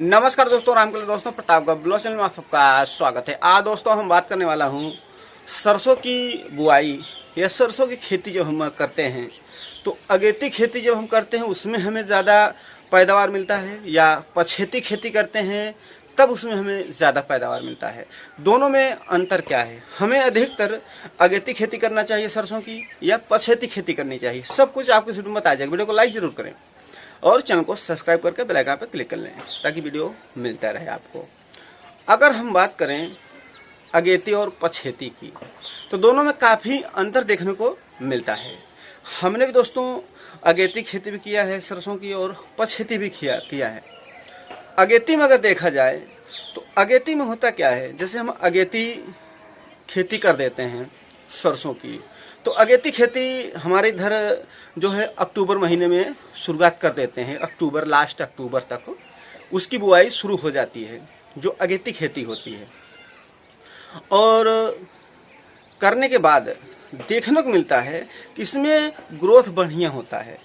नमस्कार दोस्तों, रामकल दोस्तों, प्रतापगढ़ ब्लॉग चैनल में आप सबका स्वागत है। आज दोस्तों हम बात करने वाला हूँ सरसों की बुआई या सरसों की खेती जब हम करते हैं तो अगेती खेती जब हम करते हैं उसमें हमें ज़्यादा पैदावार मिलता है या पछेती खेती करते हैं तब उसमें हमें ज़्यादा पैदावार मिलता है। दोनों में अंतर क्या है? हमें अधिकतर अगेती खेती करना चाहिए सरसों की या पछेती खेती करनी चाहिए, सब कुछ आपको इस वीडियो में बताया जाएगा। वीडियो को लाइक ज़रूर करें और चैनल को सब्सक्राइब करके बेल आइकन पर क्लिक कर लें ताकि वीडियो मिलता रहे आपको। अगर हम बात करें अगेती और पछेती की तो दोनों में काफ़ी अंतर देखने को मिलता है। हमने भी दोस्तों अगेती खेती भी किया है सरसों की और पछेती भी किया है। अगेती में अगर देखा जाए तो अगेती में होता क्या है, जैसे हम अगेती खेती कर देते हैं सरसों की तो अगेती खेती हमारे इधर जो है अक्टूबर महीने में शुरुआत कर देते हैं। अक्टूबर, लास्ट अक्टूबर तक उसकी बुआई शुरू हो जाती है जो अगेती खेती होती है। और करने के बाद देखने को मिलता है कि इसमें ग्रोथ बढ़िया होता है,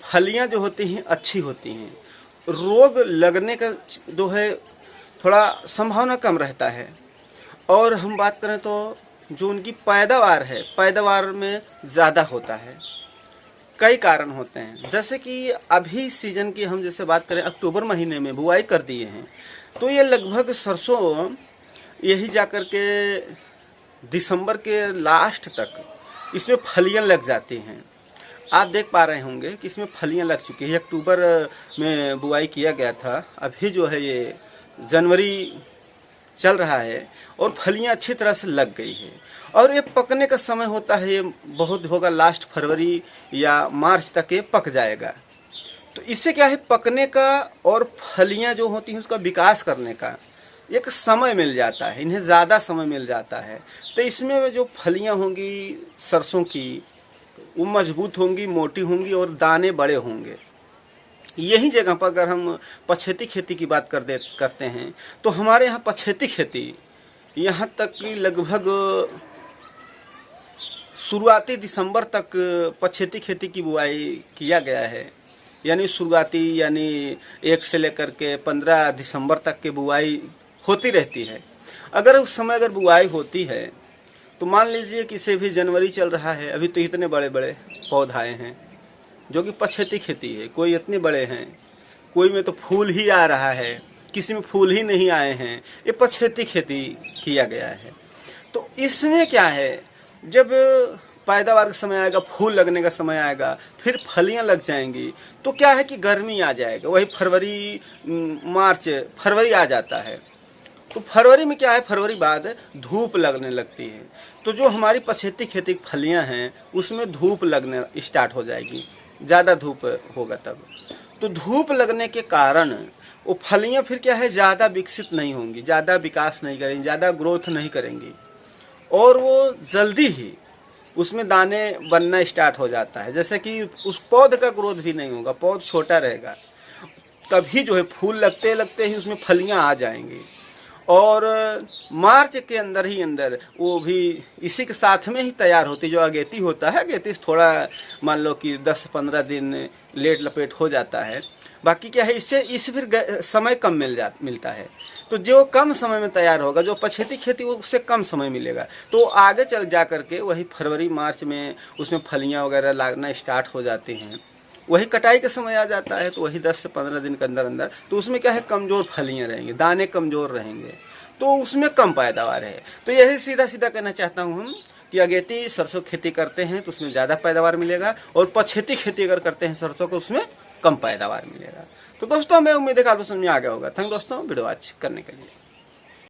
फलियां जो होती हैं अच्छी होती हैं, रोग लगने का जो है थोड़ा संभावना कम रहता है। और हम बात करें तो जो उनकी पैदावार है, पैदावार में ज़्यादा होता है। कई कारण होते हैं, जैसे कि अभी सीजन की हम जैसे बात करें अक्टूबर महीने में बुआई कर दिए हैं तो ये लगभग सरसों यही जाकर के दिसंबर के लास्ट तक इसमें फलियां लग जाती हैं। आप देख पा रहे होंगे कि इसमें फलियां लग चुकी है। अक्टूबर में बुआई किया गया था, अभी जो है ये जनवरी चल रहा है और फलियां अच्छी तरह से लग गई है। और ये पकने का समय होता है, ये बहुत होगा लास्ट फरवरी या मार्च तक ये पक जाएगा। तो इससे क्या है, पकने का और फलियां जो होती हैं उसका विकास करने का एक समय मिल जाता है, इन्हें ज़्यादा समय मिल जाता है। तो इसमें जो फलियां होंगी सरसों की वो मजबूत होंगी, मोटी होंगी और दाने बड़े होंगे। यही जगह पर अगर हम पछेती खेती की बात करते हैं तो हमारे यहाँ पछेती खेती यहाँ तक कि लगभग शुरुआती दिसंबर तक पछेती खेती की बुआई किया गया है। यानी शुरुआती यानी 1 से लेकर के 15 दिसंबर तक की बुआई होती रहती है। अगर उस समय अगर बुआई होती है तो मान लीजिए किसी भी जनवरी चल रहा है, अभी तो इतने बड़े बड़े पौधाए हैं जो कि पछेती खेती है। कोई इतने बड़े हैं, कोई में तो फूल ही आ रहा है, किसी में फूल ही नहीं आए हैं। ये पछेती खेती किया गया है। तो इसमें क्या है, जब पैदावार का समय आएगा, फूल लगने का समय आएगा, फिर फलियां लग जाएंगी तो क्या है कि गर्मी आ जाएगा। वही फरवरी, मार्च, फरवरी आ जाता है तो फरवरी में क्या है, फरवरी बाद धूप लगने लगती है। तो जो हमारी पछेती खेती की फलियां हैं उसमें धूप लगने स्टार्ट हो जाएगी, ज़्यादा धूप होगा तब। तो धूप लगने के कारण वो फलियां फिर क्या है, ज़्यादा विकसित नहीं होंगी, ज़्यादा विकास नहीं करेंगी, ज़्यादा ग्रोथ नहीं करेंगी और वो जल्दी ही उसमें दाने बनना स्टार्ट हो जाता है। जैसे कि उस पौध का ग्रोथ भी नहीं होगा, पौध छोटा रहेगा, तभी जो है फूल लगते लगते ही उसमें फलियां आ जाएंगी। और मार्च के अंदर ही अंदर वो भी इसी के साथ में ही तैयार होती, जो अगेती होता है। अगेती थोड़ा मान लो कि 10-15 दिन लेट लपेट हो जाता है। बाकी क्या है, इससे फिर समय कम मिलता है। तो जो कम समय में तैयार होगा, जो पछेती खेती उससे कम समय मिलेगा, तो आगे चल जा करके वही फरवरी मार्च में उसमें फलियां वगैरह लगना स्टार्ट हो जाती हैं। वही कटाई का समय आ जाता है तो वही 10 से 15 दिन के अंदर अंदर तो उसमें क्या है, कमज़ोर फलियां रहेंगी, दाने कमज़ोर रहेंगे, तो उसमें कम पैदावार है। तो यही सीधा सीधा कहना चाहता हूँ हम कि अगेती सरसों खेती करते हैं तो उसमें ज़्यादा पैदावार मिलेगा और पछेती खेती अगर करते हैं सरसों को उसमें कम पैदावार मिलेगा। तो दोस्तों मैं उम्मीद है कि आपको समझ में आ गया होगा। थैंक दोस्तों वीडियो वॉच करने के लिए।